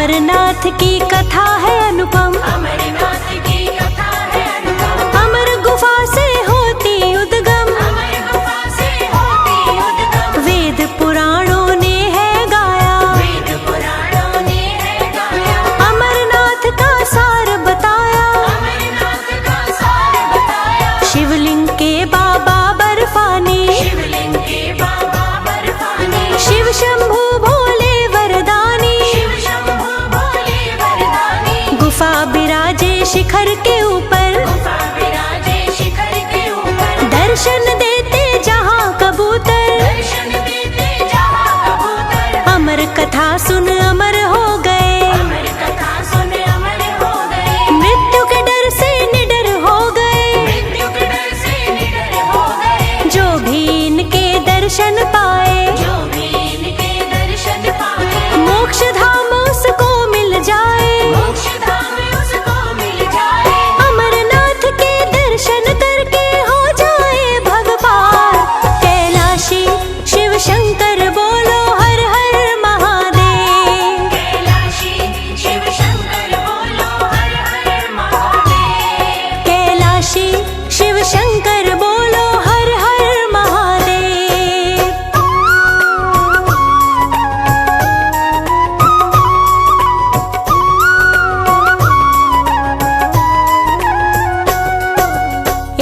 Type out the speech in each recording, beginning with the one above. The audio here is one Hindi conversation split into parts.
अमरनाथ की कथा है अनुपम, अमरनाथ की कथा है अनुपम। अमर गुफा से होती उद्गम, अमर गुफा से होती उद्गम। वेद पुराणों ने है गाया, वेद पुराणों ने है गाया। अमरनाथ का सार बताया, अमरनाथ का सार बताया। शिवलिंग के बाबा बर्फानी, शिवलिंग के बाबा बर्फानी। शिव शंभू भोले वरदानी, शिव शंभू भोले वरदानी। गुफा बिराजे शिखर के ऊपर, गुफा विराजे शिखर के ऊपर। दर्शन देते जहाँ कबूतर, दर्शन देते जहाँ कबूतर। अमर कथा सुन अमर हो गए, अमर कथा सुन अमर हो गए। मृत्यु के डर से निडर हो गए, मृत्यु के डर से निडर हो गए। जो भी इनके दर्शन पाए, जो भी इनके दर्शन पाए। मोक्ष धाम उसको मिल जाए, मोक्ष धाम उसको मिल जाए। अमरनाथ के दर्शन करके हो जाए भगवान। कैलाशी शिव शंकर बोलो हर हर महादेव, कैलाशी शिव शंकर बोलो हर हर महादेव। कैलाशी शिव शंकर बोलो हर हर महादेव।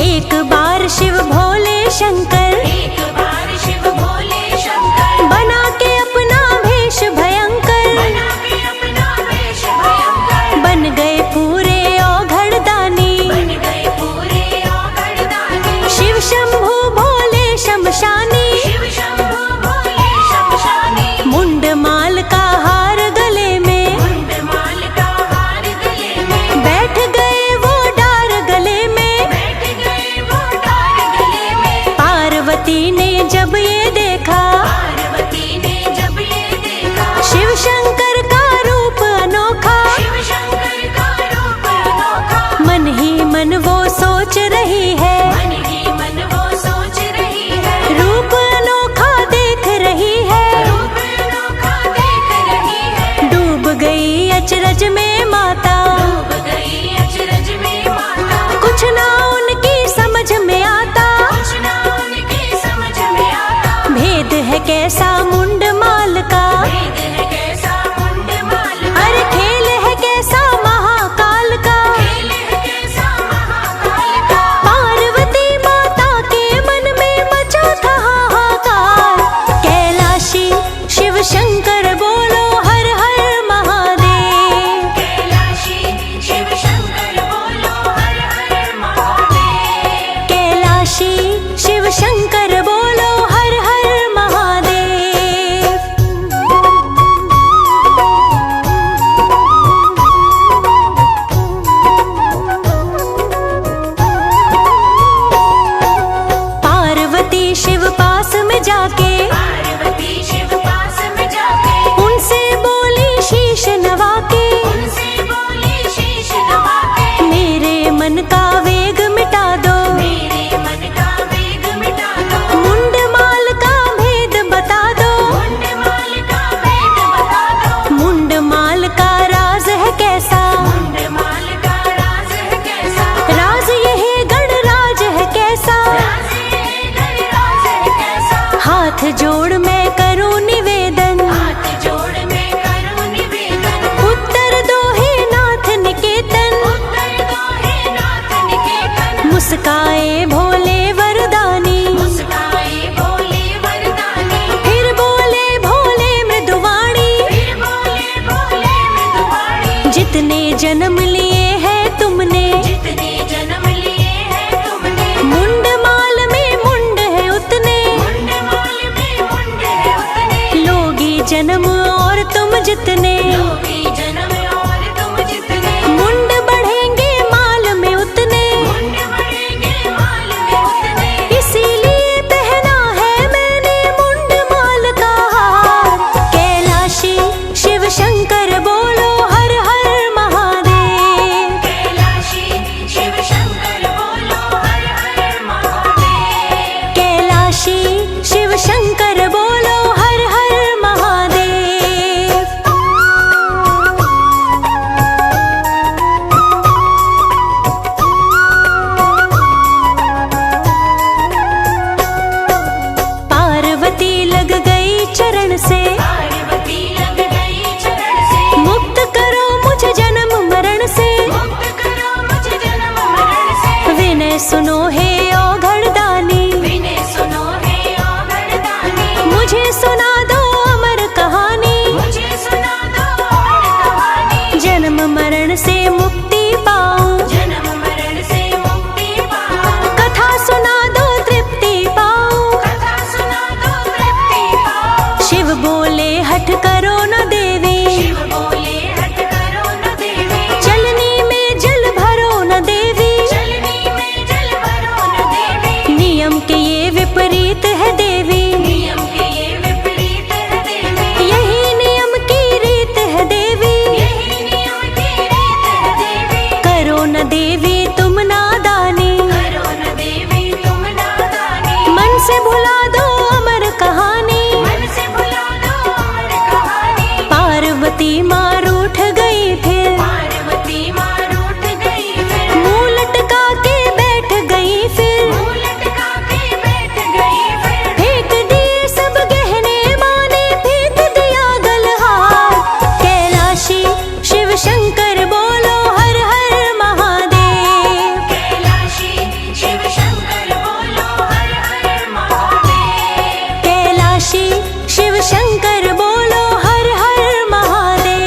एक बार शिव भोले शंकर एक बार शिव भोले शंकर बना के अपना भेष भयंकर, बना के अपना वेश भयंकर। बन गए पूरे औघड़ दानी, बन गए पूरे औघड़दानी। शिव शंभू भोले शमशानी, शिव शंभू भोले शमशानी। मुंड माल का हार गले में, मुंड माल का हार गले में। बैठ गए वो डार गले में। बैठ गए वो डार गले में। पार्वती ने जब ये देखा, पार्वती ने जब ये देखा। शिव शंकर का रूप अनोखा, शिव शंकर का रूप अनोखा। मन ही मन वो सोच रही है, मन ही मन वो सोच रही है। रूप अनोखा देख रही है, रूप अनोखा देख रही है। डूब गई अचरज में माता, डूब गई अचरज में माता। कुछ ना उनकी समझ में आता, कुछ ना उनकी समझ में आता। भेद है कैसा मुंड माल का, भेद है कैसा मुंड माल का। अरे खेल है कैसा महाकाल का। खेल है कैसा महाकाल का। पार्वती माता के मन में मचा था हाहाकार। कैलाशी शिव शंकर बोलो हर हर महादेव, कैलाशी शिव शंकर बोलो हर हर महादेव। कैलाशी शिव शंकर बोलो हर हर महादेव। पार्वती शिव पास में जाके पार्वती शिव पास में जाके उनसे बोली शीश नवा के, उनसे बोली शीश नवा के। मेरे मन का वेग मिटा दो, मेरे मन का वेग मिटा दो। मुंड माल का भेद बता दो, मुंड माल का भेद बता दो। मुंड माल का राज है कैसा, मुंड माल का राज है कैसा। राज यह गणराज है कैसा। राज ये गणराज है कैसा। हाथ जोड़ मैं करूं निवेदन, हाथ जोड़ मैं करूं निवेदन। उत्तर दो हे नाथ निकेतन, उत्तर दो हे नाथ निकेतन। मुस्काए भोले वरदानी, मुस्काए भोले वरदानी। फिर बोले भोले मृदुवाणी, फिर बोले भोले मृदुवाणी। जितने जन्म लिए हैं तुमने, जितने जन्म लिए हैं तुमने। मुंड माल में मुंड है उतने, मुंड माल में मुंड है उतने। लोगी जन्म और तुम जितने, लोगी जन्म और तुम जितने। मुंड बढ़ेंगे माल में उतने, मुंड बढ़ेंगे माल में उतने। इसीलिए पहना है मैंने मुंड माल का हार। कैलाशी शिव शंकर बोलो हर हर महादेव, कैलाशी शिव शंकर बोलो हर हर महादेव। कैलाशी शिव शंकर बोलो हर हर महादेव। मरण से मुक्ति पाऊं, जन्म मरण से मुक्ति पाऊं। कथा सुना दो तृप्ति पाऊं, कथा सुना दो तृप्ति पाऊं। शिव बोले हठ करो न देवी, शिव बोले हठ करो न देवी। चलनी में जल भरो न देवी, चलनी में जल भरो न देवी। नियम के ये विपरीत है देवी, नियम के ये विपरीत है देवी। यही नियम की रीत है देवी, यही नियम की रीत है देवी। करो न देवी तुम नादानी, करो न देवी तुम नादानी। मन से भुला दो अमर कहानी, मन से भुला दो अमर कहानी। पार्वती माँ रूठ गई फिर, पार्वती माँ रूठ गई फिर। मुंह लटका के बैठ गई फिर, मुंह लटका के बैठ गई फिर। फेंक दिए सब गहने माने, फेंक दिया गलहार। कैलाशी शिव शंकर बोलो हर हर महादेव, कैलाशी शिव शंकर बोलो हर हर महादेव। कैलाशी शिव शंकर बोलो हर हर महादेव।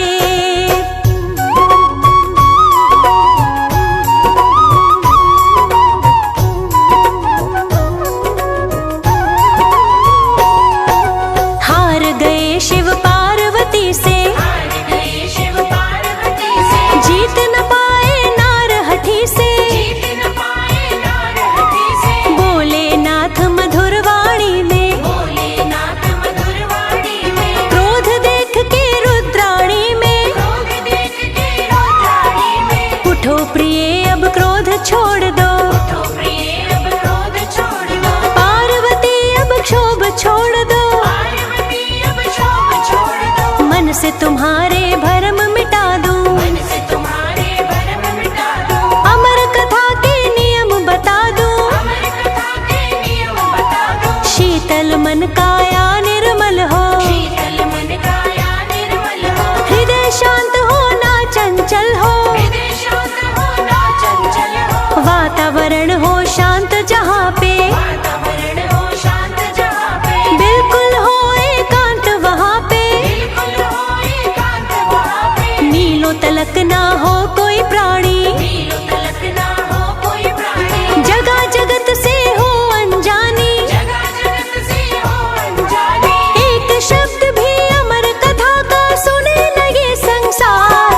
हार गए शिव पार्वती से, हार गए शिव पार्वती से। जीत न पाए नारहठी से, जीत न पाए नारहती से। बोले नाथ मधुर वाणी में, बोले नाथ मधुर वाणी में। क्रोध देख के रुद्राणी में, क्रोध देख के रुद्राणी में। उठो प्रिय अब क्रोध छोड़ दो, उठो प्रिय अब क्रोध छोड़ दो। पार्वती अब क्षोभ छोड़ दो, पार्वती अब शोभ छोड़ दो। मन से तुम्हारे भरम मिटा दूं, मन से तुम्हारे भरम मिटा दो। अमर कथा के नियम बता दूं, अमर कथा के नियम बता दो। शीतल मन काया निर्मल हो, शीतल मन काया निर्मल हो। हृदय शांत हो ना चंचल हो, हृदय शांत हो ना चंचल हो। वातावरण हो शांत जहाँ पे, वातावरण हो शांत जहाँ पे। बिल्कुल हो एकांत वहाँ पे, बिल्कुल हो एकांत वहाँ पे। नीलो तलक ना हो कोई प्राणी, नीलो तलक ना हो कोई प्राणी। जगह जगत से हो अनजानी, जगह जगत से हो अनजानी। एक शब्द भी अमर कथा का सुने लगे संसार।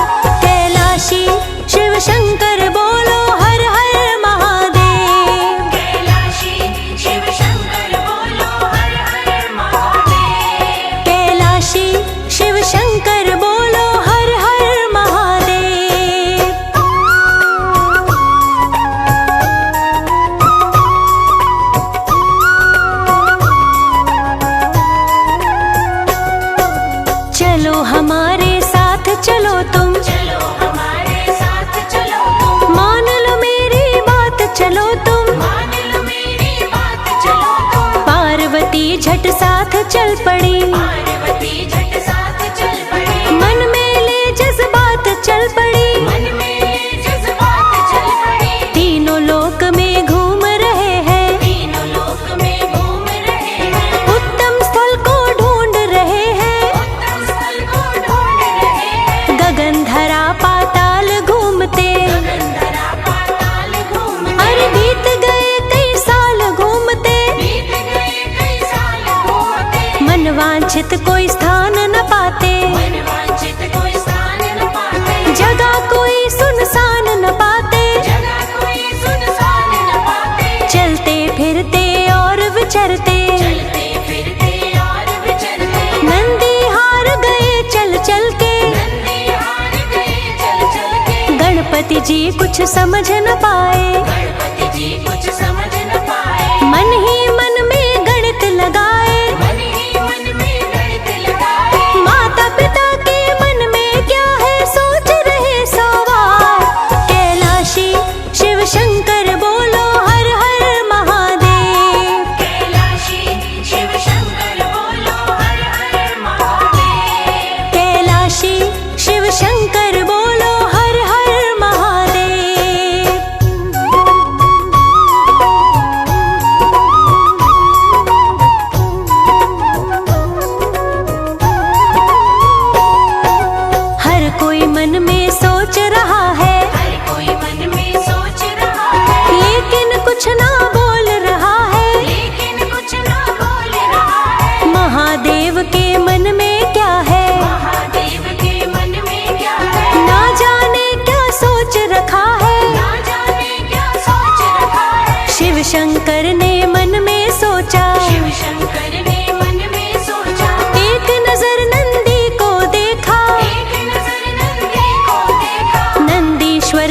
कैलाशी शिव शंकर बोलो हर हर महादेव, कैलाशी शिव शंकर बोलो हर हर महादेव। कैलाशी शिव शंकर बोलो हर हर महादेव। चलो हमारे साथ चलो तुम, चलो हमारे साथ चलो तुम। मान लो मेरी बात चलो तुम, मान लो मेरी बात चलो तुम। पार्वती झट साथ चल पड़ी, पार्वती झट साथ चल पड़ी। मन में ले जज्बात चल पड़ी, मन में ये जज्बात चल पड़ी। तीनों लोक में घूम रहे हैं, तीनों लोक में घूम रहे हैं। उत्तम स्थल को ढूंढ रहे हैं, उत्तम स्थल को ढूंढ रहे हैं। गगन धरा पाताल घूमते, गगनधरा पाताल घूमते। अरे बीत गए कई साल घूमते, बीत गए कई साल घूमते। मन वांछित कोई स्थान न पाते, मन वांछित कोई स्थान न पाते। जगह कोई सुनसान न पाते, जगह कोई सुनसान न पाते। चलते फिरते और विचरते, चलते फिरते और विचरते। नंदी हार गए चल चल के, नंदी हार गए चल चल के। गणपति जी कुछ समझ न पाए, गणपति जी कुछ समझ न पाए। मन ही मन में गणित लगाए, मन ही मन में गणित लगाए। माता पिता के मन में क्या है सोच रहे सवार। कैलाशी शिव शंकर बोलो हर हर महादेव, कैलाशी शिव शंकर बोलो हर हर महादेव। कैलाशी शिव शंकर बोलो हर हर महादेव।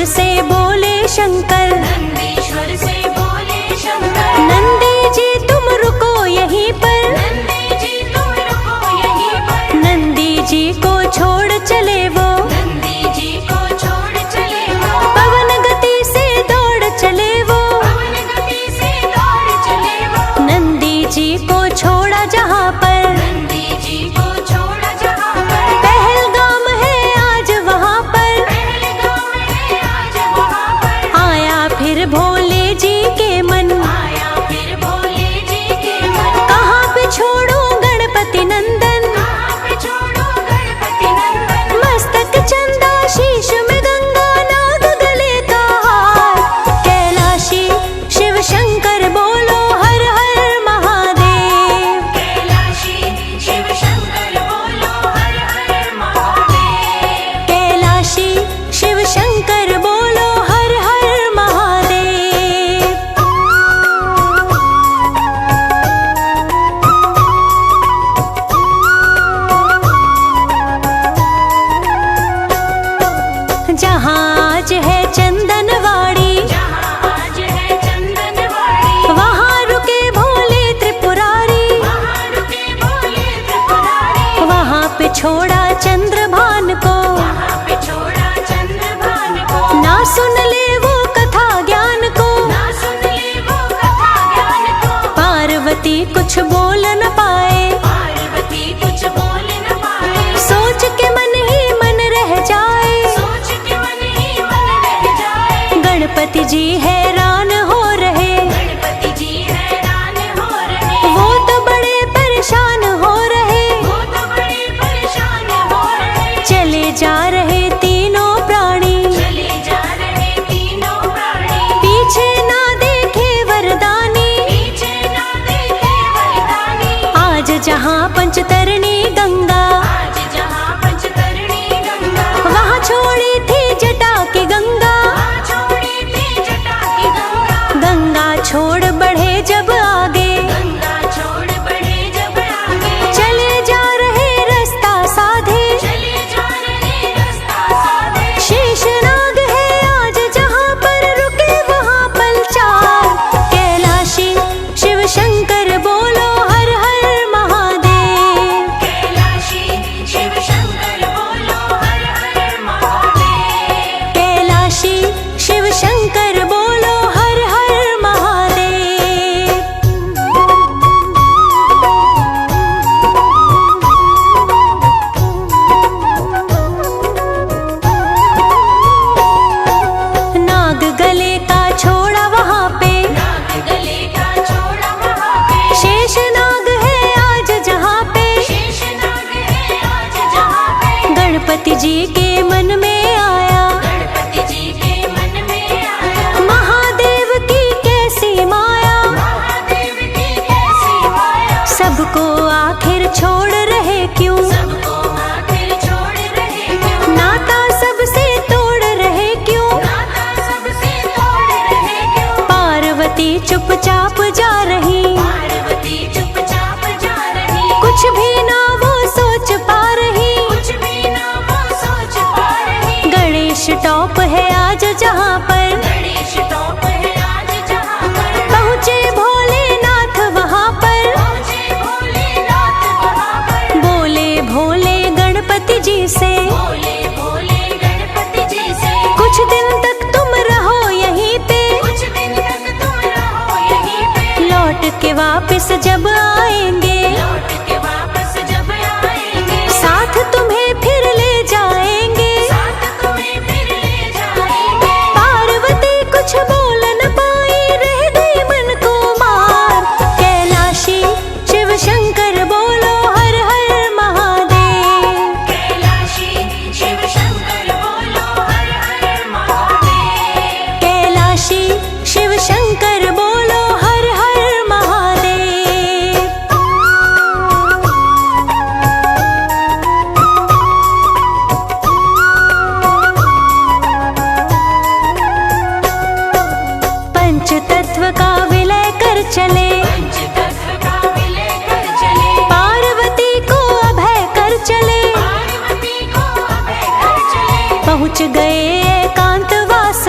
से बोले शंकर, नंदीश्वर से बोले शंकर, नंदी जी तुम रुको यहीं पर, नंदी जी तुम रुको यहीं पर, नंदी जी को छोड़ चले वो, नंदी जी को छोड़ चले वो, पवन गति से दौड़ चले वो, पवन गति से दौड़ चले वो, नंदी जी को छोड़ा जहाँ पर, नंदी जी को छोड़ा जहाँ पर, पहलगाम है आज वहाँ पर, पहलगाम है आज वहाँ पर, आया फिर भोले जी के मन, आया फिर भोले जी के मन, कहाँ पे छोड़ो गणपति नंदन, कहाँ पे छोड़ो गणपति नंदन, मस्तक चंदा शीश में गंगा नाग गले का हार, कैलाशी शिव शंकर बोलो हर हर महादेव, कैलाशी शिव शंकर बोलो हर हर महादेव, कैलाशी शिव शंकर बोलो हर हर महादेव। जहाँ आज है चंदनवाड़ी, जहाँ आज है चंदनवाड़ी, वहाँ रुके भोले त्रिपुरारी, वहाँ रुके भोले त्रिपुरारी, वहाँ पे छोड़ा चंद्रभान को, वहाँ पे छोड़ा चंद्रभान को, ना सुन ले वो कथा ज्ञान को, ना सुन ले वो कथा ज्ञान को, पार्वती कुछ बोल न पाए, पार्वती कुछ बोल न पाए, सोच के मन ही मन रह जाए, सोच के मन ही मन रह जाए, गणपति जी हैरान हो रहे, गणपति जी हैरान हो रहे, वो तो बड़े परेशान हो रहे, वो तो बड़े परेशान हो रहे, चले जा रहे तीनों प्राणी, चले जा रहे तीनों प्राणी, पीछे ना देखे वरदानी, पीछे ना देखे वरदानी, आज जहाँ पंचतरणी गंगा, आज जहाँ पंचतरणी गंगा, वहाँ छोड़ी थी जटा की गंगा, वहाँ छोड़ी थी जटा की गंगा, गंगा छोड़ बढ़े जब आगे, गंगा छोड़ बढ़े जब आगे, चले जा रहे रास्ता साधे, चले जा रहे रास्ता साधे, शेषनाग है आज जहाँ पर रुके वहाँ पलचार, कैलाशी शिव शंकर बोलो हर हर महादेव, कैलाशी शिव शंकर बोलो हर हर महादेव, कैलाशी शिव शंकर बोलो हर हर महादेव। नाग गले का छोड़ा वहाँ पे, नाग गले का छोड़ा वहाँ पे, शेष नाग है आज जहाँ पे, शेष नाग है आज जहाँ पे, गणपति जी के मन में आया, गणपति जी के मन में आया, महादेव की कैसी माया, महादेव की कैसी माया, सबको आखिर छोड़ रहे क्यों, सबको आखिर छोड़ रहे क्यों, नाता सबसे तोड़ रहे क्यों, नाता सबसे तोड़ रहे क्यों, पार्वती चुपचाप जा रही, पार्वती चुपचाप जा रही, कुछ भी ना वो सोच पा रही, कुछ भी ना वो सोच पा रही, गणेश टॉप है आज जहाँ पर, गणेश टॉप है आज जहाँ पर, पहुँचे भोलेनाथ वहाँ पर, पहुँचे भोलेनाथ वहाँ पर, बोले भोले गणपति जी से, बोले भोले गणपति जी से, कुछ दिन तक तुम रहो यहीं पे, कुछ दिन तक तुम रहो यहीं पे, लौट के वापस जब आएंगे, लौट के वापस जब आएंगे, साथ तुम्हें फिर ले जाएंगे, साथ तुम्हें फिर ले जाएंगे, पार्वती कुछ बोल न पाई, रह गई मन को मार, कैलाशी शिव शंकर बोलो हर हर महादेव, कैलाशी शिव शंकर बोलो हर हर महादेव, कैलाशी शिव शंकर बोलो हर हर महादेव। पंचतत्व का विलय कर चले, पंचतत्व का विलय कर चले, पार्वती को अभय कर चले, पार्वती को अभय कर चले, पहुँच गए एकांतवास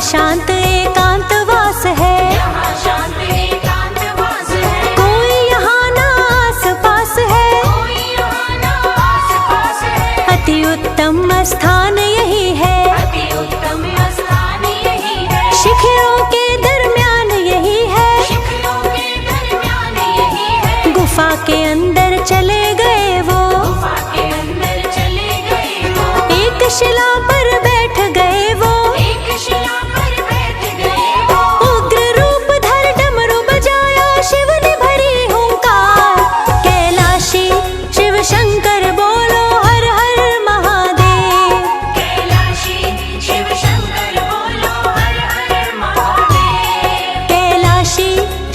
शांत एकांत वास है, यहाँ शांत एकांत वास है। कोई यहाँ ना आस पास है, कोई यहाँ ना आस पास है। अति उत्तम स्थान यही है, अति उत्तम स्थान यही है। शिखरों के दरमियान यही है, शिखरों के दरमियान यही है। गुफा के अंदर चले गए वो, गुफा के अंदर चले गए वो। एक शिला पर बैठ गए वो, एक शिला पर बैठ गए वो। उग्र रूप धर डमरू बजाया, शिव ने भरी हुंकार। कैलाशी शिव शंकर बोलो हर हर महादेव। कैलाशी शिव शंकर बोलो हर हर महादेव। कैलाशी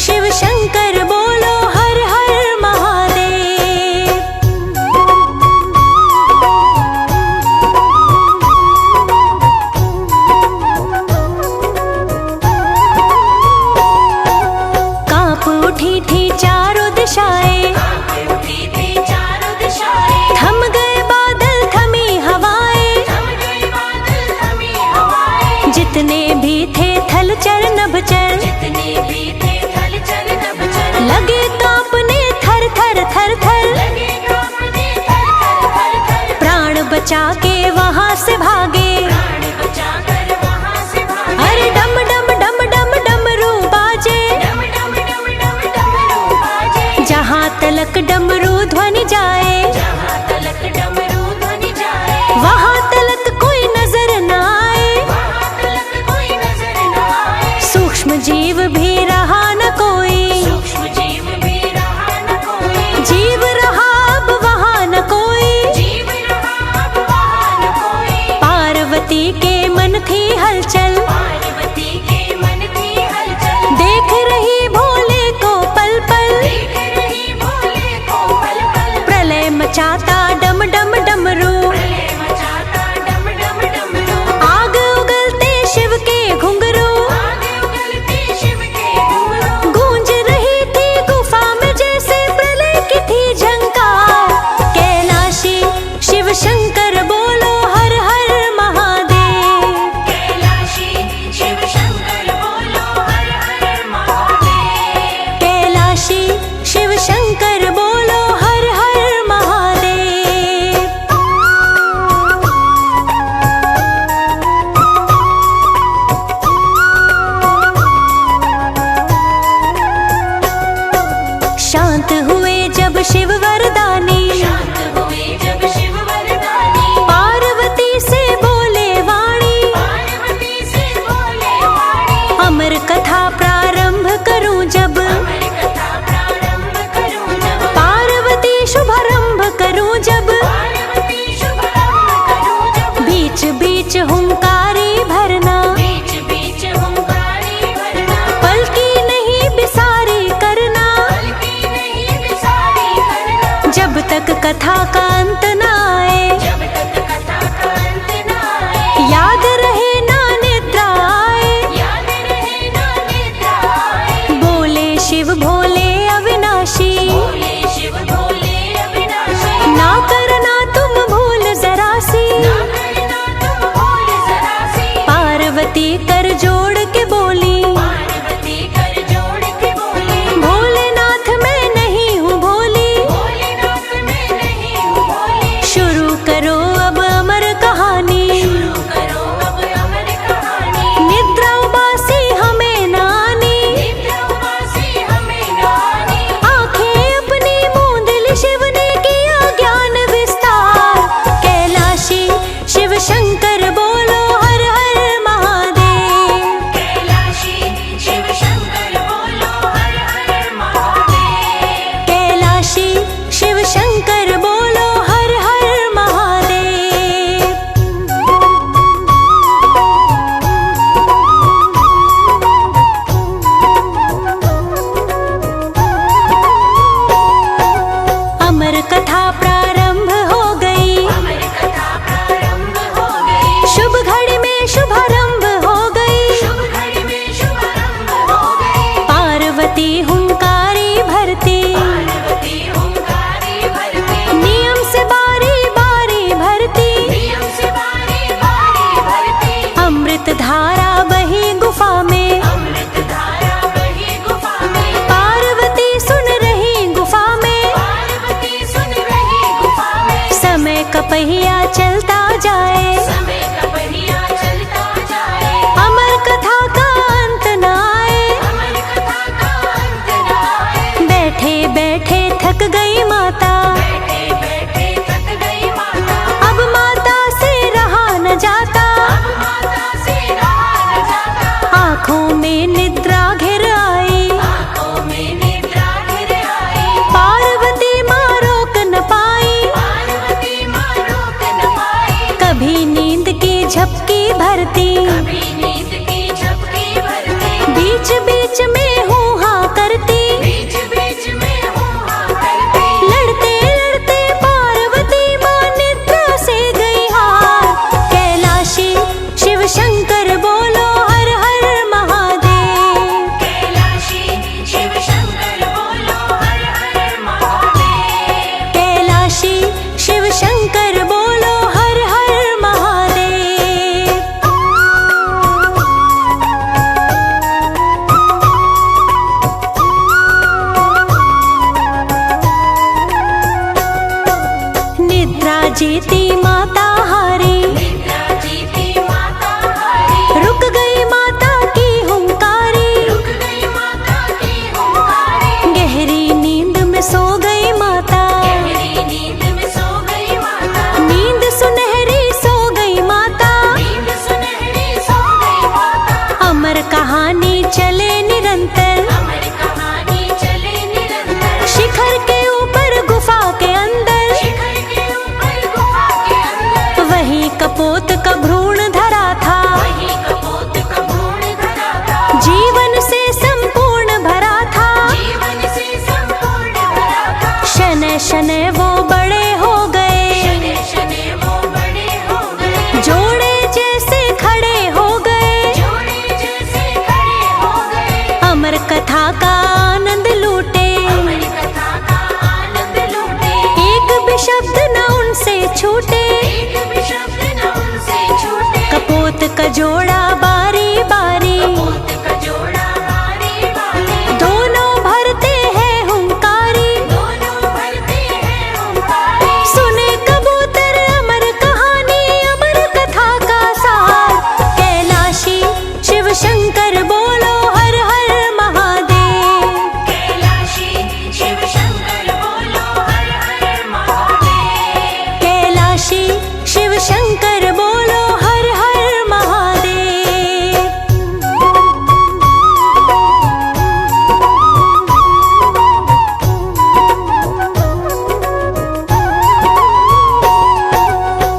शिव शंकर बोलो हर हर महादेव। कांप उठी थी चारों दिशाएं, कांप उठी थी चारों दिशाएं। थम गए बादल थमी हवाएं, थम गए बादल थमी हवाएं। जितने भी थे थल चर नभ चर, जितने भी थे थल चर नभ चर। लगे कांपने थर थर थर थर। लगे कांपने थर थर थर थर। प्राण बचा के वहां से भागे, प्राण बचाकर वहां से भागे। अरे डम डम डम डम डमरू बाजे, डम डम डम डम डमरू बाजे। जहां तलक डमरू ध्वनि जाए, जहाँ तलक डमरू ध्वनि जाए। वहां तलक कोई नजर न आए। वहाँ तलक कोई नजर न आए। सूक्ष्म जीव भी रहा न कोई, सूक्ष्म जीव भी रहा न कोई। जीव रहा अब वहां न कोई। जीव रहा अब वहाँ न कोई। पार्वती के मन थी हलचल, पार्वती के मन थी हलचल। देख रही भोले को पल पल। देख रही भोले को पल पल। प्रलय मचाता डम डम डमरू, प्रलय मचाता डम डम डमरू। आग उगलते शिव के घुंघरू। आगे उगलते शिव के घुंघरू। गूंज रही थी गुफा में जैसे प्रलय की थी झंकार। कैलाशी शिव शंकर बोलो हर हर महादेव। कैलाशी शिव शंकर बोलो हर हर महादेव। कैलाशी शिव शंकर बोलो हर हर महादेव। शांत हुए जब शिव वरदानी, शांत हुए जब शिव वरदानी। पार्वती से बोले वाणी। पार्वती से बोले वाणी। अमर कथा प्रारंभ करूं जब, अमर कथा प्रारंभ करूं जब। पार्वती शुभारंभ करूं जब। पार्वती शुभारंभ करूं जब। बीच बीच हुंकारी भरना, बीच बीच हुंकारी भरना। पलकी नहीं बिसारी करना। पलकी नहीं बिसारी करना। जब तक कथा का अंत न आए, जब तक कथा का अंत न आए। याद रहे ना निद्रा आए। याद रहे ना निद्रा आए। बोले शिव भोले अविनाशी, बोले शिव भोले अविनाशी। ना करना तुम भूल जरा सी। ना करना तुम भूल जरा सी। पार्वती कर जोड़ के बोली, पार्वती कर जोड़ के बोली। भोलेनाथ मैं नहीं हूँ भोली। भोलेनाथ मैं नहीं हूँ भोली। झपकी भरती, कभी नींद की झपकी भरती, बीच बीच में हूँ हाँ करती, बीच बीच में हूँ हाँ करती। लड़ते लड़ते पार्वती माँ निद्रा से गई हार। कैलाशी शिव शंकर बोलो हर हर महादेव। कैलाशी शिव शंकर बोलो हर हर महादेव। कैलाशी शिव शंकर बोलो हर हर महादेव। निद्रा जीती माता हारी, निद्रा जीती माता हारी, रुक गई माता की हुंकारी, रुक गई माता की हुंकारी। गहरी नींद में सो गई माता, गहरी नींद में सो गई माता, नींद सुनहरी सो गई माता। नींद सुनहरी सो गई माता। अमर कहानी चले निरंतर, अमर कहानी चले निरंतर, शिखर के ऊपर गुफा के अंदर, शिखर के ऊपर गुफा के अंदर। वही कपोत का भ्रूण धरा था, वही कपोत का भ्रूण धरा था, जीवन से संपूर्ण भरा था। जीवन से संपूर्ण भरा था। शनै शनै वो बड़े हो गए, शनै शनै वो बड़े हो गए, जोड़े जैसे खड़े हो गए, जोड़े जैसे खड़े हो गए। अमर कथा का आनंद लूटे, अमर कथा का आनंद लूटे, एक भी शब्द न उनसे छूटे। एक भी शब्द न उनसे छूटे। कपोत का जोड़ा बारी बारी, कपोत का जोड़ा बारी बारी, दोनों भरते हैं हुंकारी। दोनों भरते हैं हुंकारी। सुने कबूतर अमर कहानी, अमर कथा का सार। कैलाशी शिव शंकर बोलो हर हर महादेव। कैलाशी शिव शंकर बोलो हर हर महादेव। कैलाशी शिव शंकर बोलो हर हर महादेव।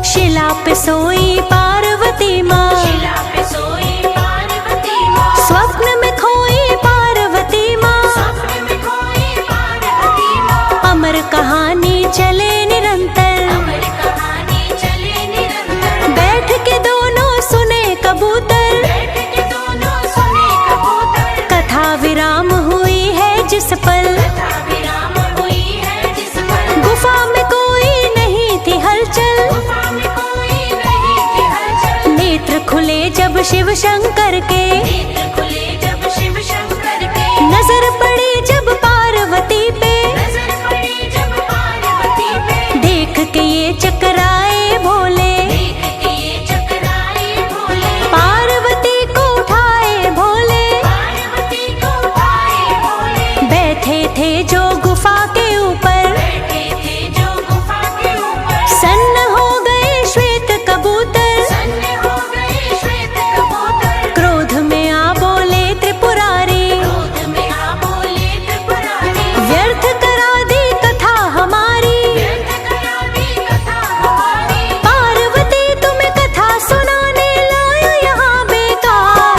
शिला पे सोई पार्वती माँ, शिला पे सोई पार्वती माँ, स्वप्न में खोई पार्वती माँ। स्वप्न में खोई पार्वती माँ। अमर कहानी चले निरंतर, अमर कहानी चले निरंतर, बैठ के दोनों सुने कबूतर। बैठ के दोनों सुने कबूतर। कथा विराम हुई है जिस पल, कथा विराम हुई है जिस पल, गुफा में कोई नहीं थी हलचल। गुफा में कोई नहीं थी हलचल। नेत्र खुले जब शिव शंकर के, नेत्र खुले जब शिव शंकर के, नजर पड़ी जब पार्वती पे। नजर पड़ी जब पार्वती पे, देख के ये चकराए भोले, देख के ये चकराए भोले, पार्वती को उठाए भोले। पार्वती को उठाए भोले। बैठे थे जो गुफा के ऊपर, बैठे थे जो गुफा के ऊपर, सन्न हो गए श्वेत कबूतर। सन्न हो गए श्वेत कबूतर। क्रोध में आ बोले त्रिपुरारी, क्रोध में आ बोले त्रिपुरारी, व्यर्थ करा दी कथा हमारी। व्यर्थ करा दी कथा हमारी। पार्वती तुम्हें कथा सुनाने लाया यहाँ बेकार।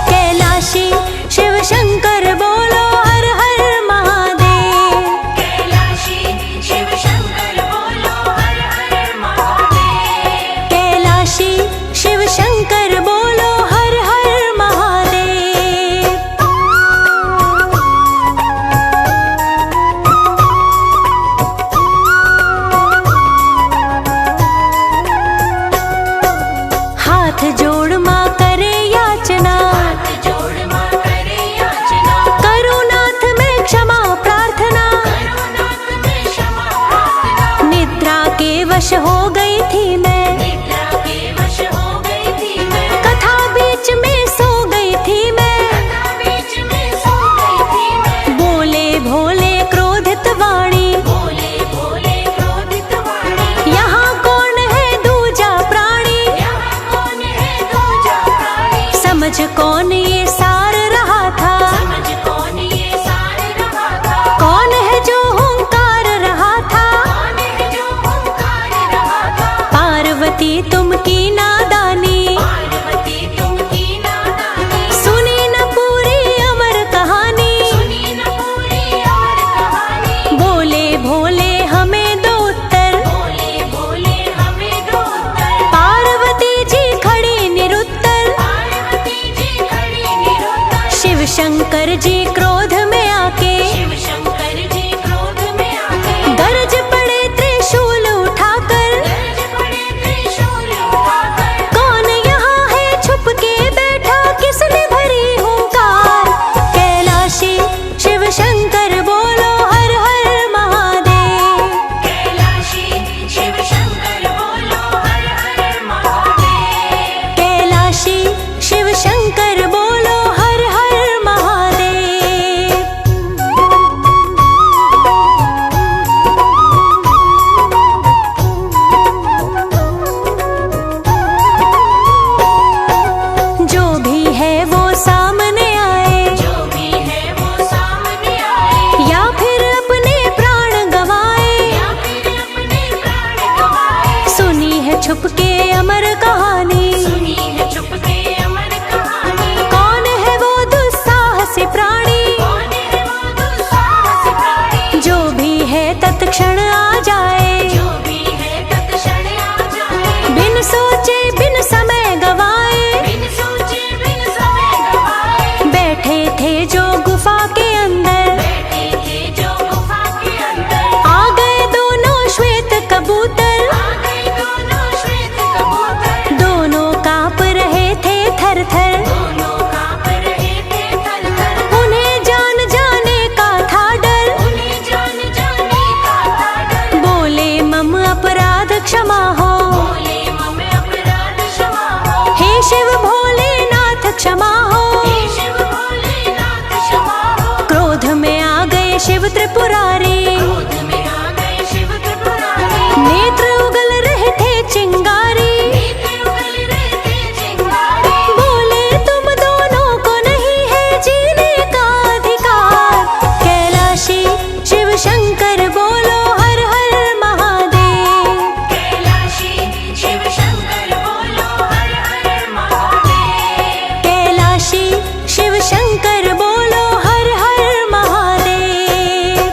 कैलाशी शिव शंकर बोलो हर हर महादेव। कैलाशी शिव शंकर बोलो हर हर महादेव। कैलाशी शिव शंकर बोलो हर हर महादेव। हाथ जोड़ माँ करे याचना, हाथ जोड़ माँ करे याचना, करुणाथ में क्षमा प्रार्थना। करुणाथ में क्षमा प्रार्थना। निद्रा के वश हो गई थी मैं, निद्रा के वश हो गई थी मैं, कथा बीच में सो गई थी मैं। कथा बीच में सो गई थी मैं। बोले भोले क्रोधित वाणी, बोले भोले क्रोधित वाणी, यहाँ कौन है दूजा प्राणी। यहाँ कौन है दूजा प्राणी। समझ कौन ये सार रहा था, समझ कौन ये सार रहा था, कौन है जो हुंकार रहा था। कौन है जो हुंकार रहा था। पार्वती तुम की नादानी, शंकर जी क्रोध में आके, शिव शंकर जी क्रोध में आके, गरज पड़े त्रिशूल उठाकर, गरज पड़े त्रिशूल उठाकर, कौन यहाँ है छुप के बैठा, किसने भरी हुंकार। कैलाशी शिव शंकर बोलो हर हर महादेव। कैलाशी शिव शंकर बोलो हर हर महादेव। कैलाशी शिव शंकर बोलो हर हर महादेव। जो भी है वो सामने आए, जो भी है वो सामने आए, या फिर अपने प्राण गवाए, या फिर अपने प्राण गवाए, सुनी है छुप के अमर कहानी। सुनी है चुप के अमर कहानी। कौन है वो दुस्साहसी प्राणी, कौन है वो दुस्साहसी प्राणी, जो भी है तत्क्षण आ जाए, जो भी है तत्क्षण आ जाए, बिन सोचे बिन समय गवाए। बिन सोचे बिन समय गवाए, बैठे थे जो गुफा के अंदर, बैठे थे जो गुफा के अंदर, आ गए दोनों श्वेत कबूतर, आ गए दोनों श्वेत कबूतर, दोनों कांप रहे थे थर थर। दोनों कांप रहे थे थर-थर, उन्हें जान जाने का था डर, उन्हें जान जाने का था डर, बोले मम अपराध क्षमा हो, बोले मम अपराध क्षमा हो, हे शिव भोलेनाथ क्षमा हो। हे शिव भोलेनाथ क्षमा हो, क्रोध में आ गए शिव त्रिपुरारी, क्रोध में आ गए शिव त्रिपुरारी, नेत्र उगल रहे थे चिंगारी, नेत्र उगल रहे थे चिंगारी, बोले तुम दोनों को नहीं है जीने का अधिकार। कैलाशी शिव शंकर बोलो हर हर महादेव। कैलाशी शिव शंकर बोलो हर हर महादेव। कैलाशी शिव शंकर बोलो हर हर महादेव।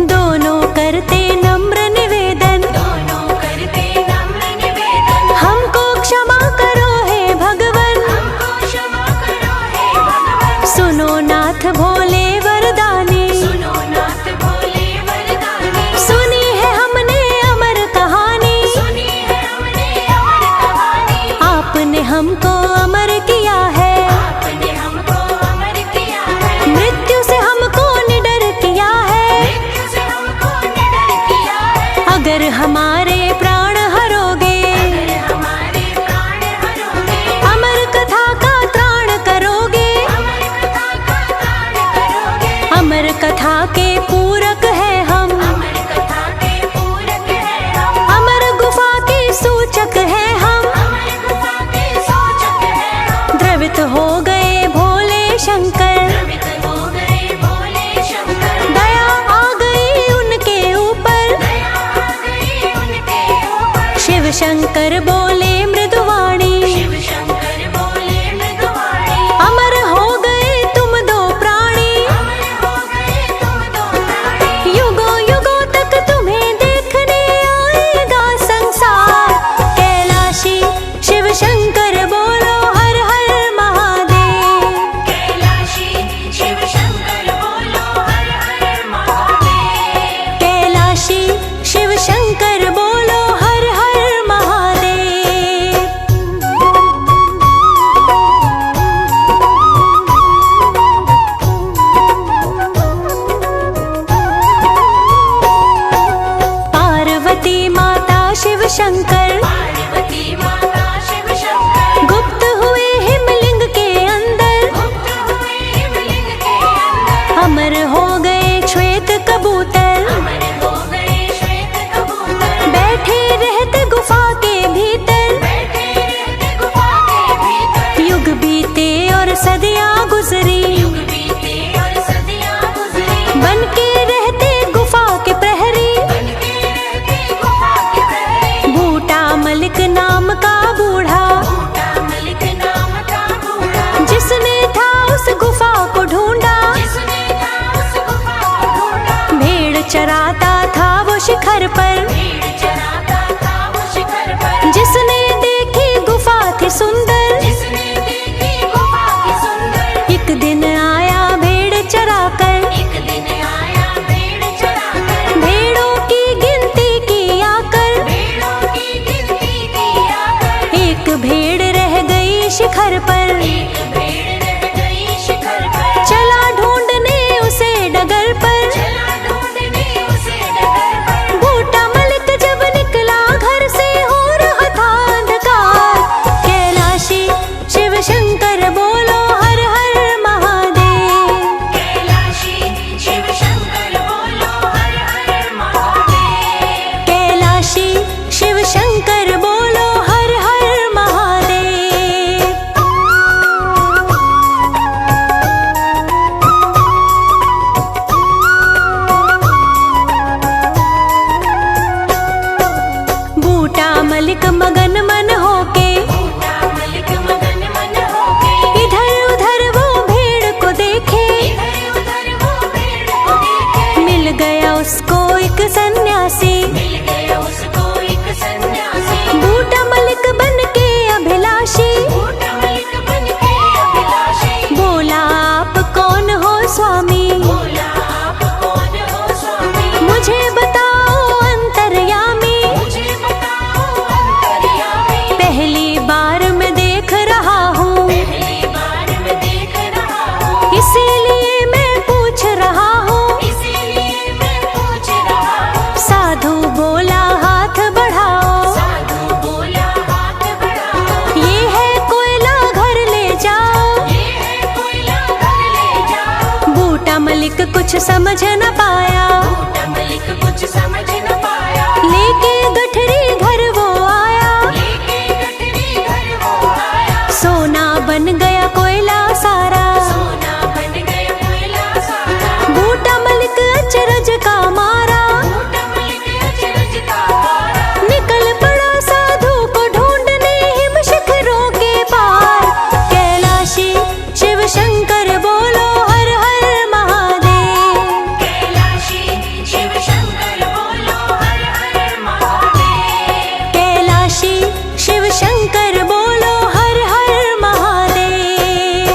दोनों करते नम्र निवेदन, दोनों करते नम्र निवेदन, हमको क्षमा करो हे भगवन। हमको क्षमा करो हे भगवान। सुनो नाथ भोले वरदानी, सुनो नाथ भोले वरदानी, सुनी है हमने अमर कहानी, सुनी है हमने अमर कहानी, आपने हमको अमर किया है, आपने हमको अमर किया है, मृत्यु से हमको निडर किया है। मृत्यु से हमको निडर किया है, अगर हमारे प्राण हरोगे, अगर हमारे प्राण हरोगे, अमर कथा का त्राण करोगे। अमर कथा का त्राण करोगे, अमर कथा के पूरक है हम, अमर कथा के पूरक है हम, अमर गुफा के सूचक है हम। अमर गुफा के सूचक है हम, द्रवित हो गए भोले शंकर, द्रवित हो गए भोले शंकर, दया आ गई उनके ऊपर। दया आ गई उनके ऊपर, शिव शंकर बोले मृदुवाणी, शिव शंकर बोले मृदुवाणी, अमर हो गए तुम दो प्राणी। अमर हो गए तुम दो प्राणी, युगों युगों तक तुम्हें देखने आएगा संसार। कैलाशी शिव शंकर बोलो हर हर महादेव। कैलाशी शिव शंकर बोलो हर हर महादेव। कैलाशी शिव शंकर बोलो हर हर महादेव। पार्वती माता शिव शंकर, पार्वती माता शिव शंकर, गुप्त हुए हिमलिंग के अंदर, गुप्त हुए हिमलिंग के अंदर, अमर हो गए श्वेत कबूतर। अमर हो गए श्वेत कबूतर, बैठे रहते गुफा के भीतर, बैठे रहते गुफा के भीतर, युग बीते और सदियां गुजरी, युग बीते और सदियां गुजरी, बन के रहते गुफा के प्रहरी। बनके रहते गुफा के प्रहरी, बूटा मलिक नाम का बूढ़ा, बूटा मलिक नाम का बूढ़ा, जिसने था उस गुफा को ढूंढा। जिसने था उस गुफा को ढूंढा, भेड़ चराता था शिखर पर। भेड़ चराता था वो शिखर पर। जिसने देखी गुफा थी सुंदर, जिसने देखी गुफा की सुंदर। एक दिन आया भेड़ चराकर, एक दिन आया भेड़ चराकर। भेड़ों की गिनती की आकर। भेड़ों की गिनती की आकर। एक भेड़ रह गई शिखर पर। एक भेड़ रह गई शिखर पर। चला ढूंढने उसे डगर पर। चला ढूंढने उसे डगर पर। बूटा मलिक जब निकला घर से हो रहा था अंधकार। कैलाशी शिव शंकर बोलो हर हर महादेव। कैलाशी शिव शंकर बोलो हर हर महादेव। कैलाशी शिव शंकर बोलो हर हर महादेव। बूटा मलिक मगन मन होके, बूटा मलिक मगन मन हो गए। इधर उधर वो भेड़ को देखे। इधर उधर वो भेड़ को देखे। मिल गया उसको एक सन्यासी। मिल गया उसको एक सन्यासी। बूटा मलिक बन के अभिलाषी। बूटा मलिक बन के अभिलाषी। बोला आप कौन हो स्वामी, बोला आप कौन हो स्वामी। मुझे बताओ अंतर्यामी। मुझे बताओ अंतर्यामी। पहली बार मैं देख रहा हूँ, पहली बार मैं देख रहा हूँ। इसीलिए मैं पूछ रहा हूँ। इसीलिए मैं पूछ रहा हूँ। साधु बोला हाथ बढ़ाओ, साधु बोला हाथ बढ़ाओ। ये है कोयला घर ले जाओ। ये है कोयला घर ले जाओ। बूटा मलिक कुछ समझ न पाया, बूटा मलिक कुछ समझ न पाया। लेके गठरी घर वो आया। लेके गठरी घर वो आया। सोना बन गया कोयला सारा। सोना बन गया कोयला सारा। बूटा मलिक अचरज का मारा। बूटा मलिक अचरज का मारा। निकल पड़ा साधु को ढूंढने हिम शिखरों के पार। कैलाशी शिव शंकर बोलो हर हर महादेव। कैलाशी शिव शंकर बोलो हर हर महादेव। कैलाशी शिव शंकर बोलो हर हर महादेव।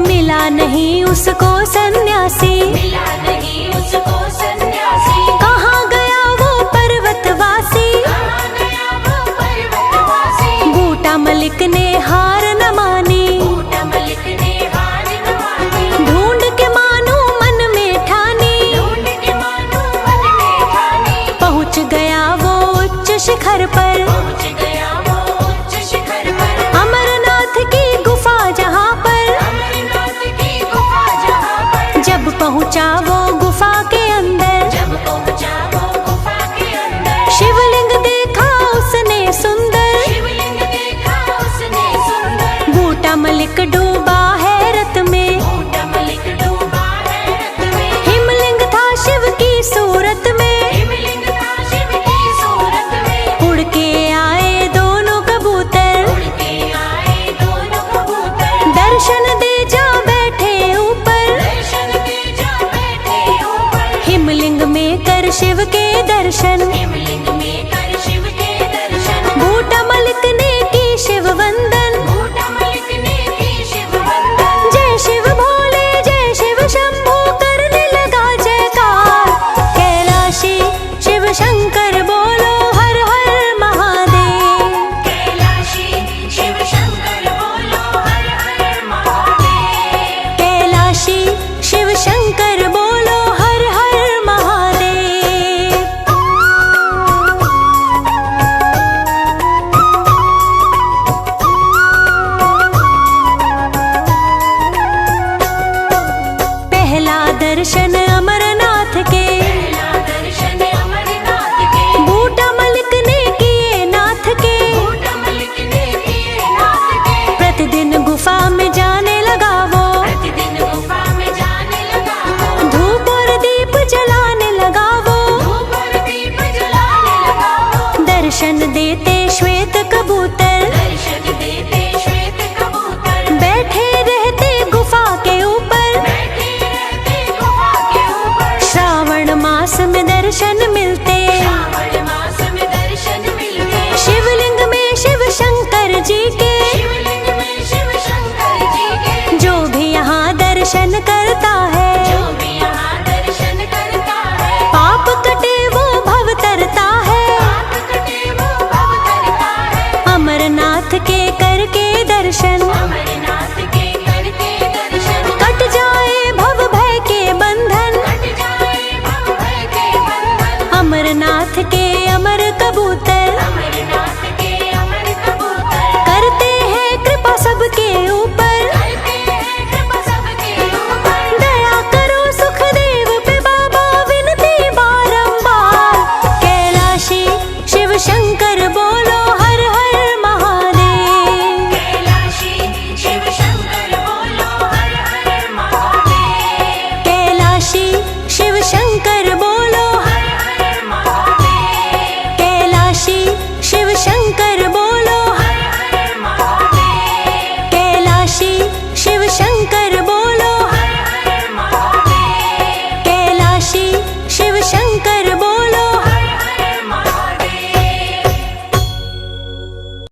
मिला नहीं उसको सन्यासी, मिला नहीं उसको सन्यासी। कहाँ गया वो पर्वतवासी। कहाँ गया वो पर्वतवासी। बूटा मलिक ने हार न मानी, बूटा मलिक ने हार न मानी। ढूंढ के मानो मन में ठानी। ढूंढ के मानो मन में ठानी। पहुँच गया वो उच्च शिखर पर। पहुँच गया वो उच्च शिखर पर। अमरनाथ की गुफा जहाँ पर। अमरनाथ की गुफा जहाँ पर। जब पहुँचा वो गुफा के अंदर, जब पहुँचा वो गुफा के अंदर। शिवलिंग देखा उसने सुंदर। शिवलिंग देखा उसने सुंदर। बूटा मलिक डूबा हैरत में। बूटा मलिक डूबा हैरत में। हिमलिंग था शिव की सूरत में। हिमलिंग था शिव की सूरत में। उड़ के आए दोनों कबूतर। उड़ के आए दोनों कबूतर। दर्शन दे जा बैठे ऊपर। दर्शन दे जा बैठे ऊपर। हिमलिंग में कर शिव के दर्शन। हिमलिंग में कर शिव के दर्शन। बूटा मलिक ने की शिव वंदन। बूटा मलिक ने की शिव वंदन। जय शिव भोले जय शिव शंभू करने लगा जयकार। कैलाशी शिव शंकर बोलो हर हर महादेव। कैलाशी शिव शंकर बोलो हर हर महादेव। कैलाशी शिव शंकर बोलो हर हर महादेव। पहला दर्शन अमरनाथ के। पहला दर्शन अमरनाथ के। बूटा मलिक ने किए नाथ के। बूटा मलिक ने किए नाथ के। प्रतिदिन गुफा में जाने लगा वो। प्रतिदिन गुफा में जाने लगा वो। धूप और दीप जलाने लगा वो। धूप और दीप जलाने लगा वो। दर्शन देते श्वेत कबूतर। दर्शन दर्शन करता